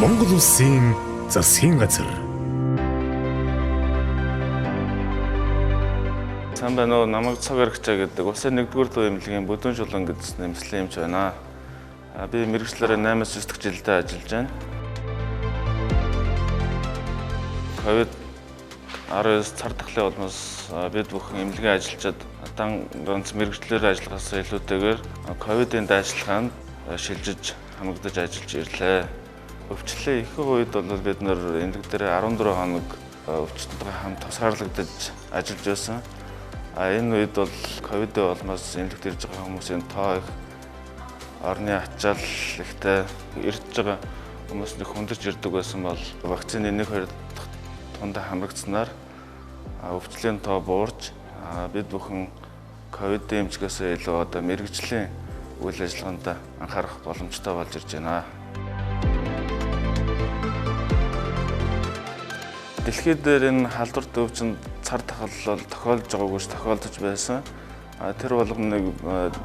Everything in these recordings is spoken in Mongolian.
Монгол Улсын засгийн газар. Сайн байна уу? Намайг цаг аргачаа гэдэг улсын 1-р дуу эмнэлгийн бүдүүн шулуун гэж нэмслэн юмч байна. Би мэргэжлээрээ 8-9 дэх жилдээ ажиллаж байна. COVID-19 цар тахлын улмаас бид бүхэн эмнэлгийн ажилчид ганц мэргэжлээр ажиллахаас илүүтэйгээр ковидын дайчилгаанд шилжиж хамрагдаж ажиллаж ирлээ. Өвчлөлийн ихэнх үед бол бид нэр эмнэлэг дээр 14 хоног өвчтөнтэйгээ хамт тусгаарлагдаж ажиллаж байсан. Энэ үед бол ковидын улмаас эмнэлэгт ирж байгаа хүмүүсийн тоо их, орны ачаал ихтэй, ирж байгаа хүмүүс нэг хүндэрч ирдэг байсан бол вакцины 1-2 дахь тундаа хамрагдсанаар өвчлийн тоо буурч бид бүхэн ковидын эмчгээс илүү мэргэжлийн үйл ажиллагаанд анхаарах боломжтой болж ирж байна. Дэлхийд дээр энэ халдварт өвчин цар тахал бол тохиолдож байгаагүйс тохиолдож байсан. Тэр болгоныг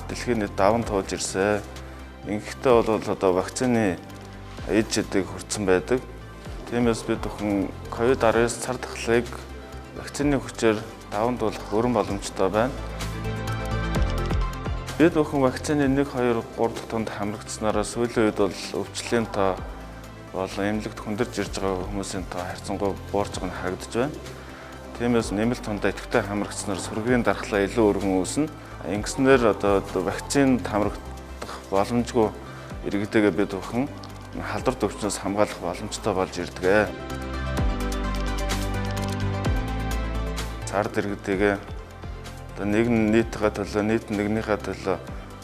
дэлхийн нийт даван туулж ирсэн. Ингэхдээ бол вакцины эд шидэг хүрсэн байдаг. Тиймээс бид бүхэн COVID-19 цар тахлыг вакцины хүчээр даван туулах өрн боломжтой байна. Бид бүхэн вакцины 1, 2, 3 дахь тунд хамрагдсанараа сүүлийн үед бол өвчлийн тоо болон эмнэлэгт хүндэрж ирж байгаа хүмүүсийн тоо харьцангуй буурч байгаа нь харагдаж байна. Тиймээс нэмэлт тундаа идэвхтэй хамрагдсанаар сүргийн дархлаа илүү өргөн үүснэ. Ингэснээр вакцинд хамрагдах боломжгүй иргэдэгээ бид бүхэн халдварт өвчнөөс хамгаалах боломжтой болж ирдэг. Цар иргэдэгээ нэг нийтийн төлөө, нийт нэгнийхээ төлөө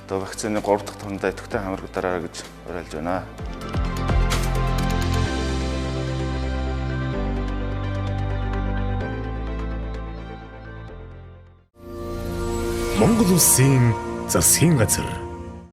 вакцины 3 дахь тундаа идэвхтэй хамрагдаарай гэж уриалж байна. Монгол Улсын засгийн газар.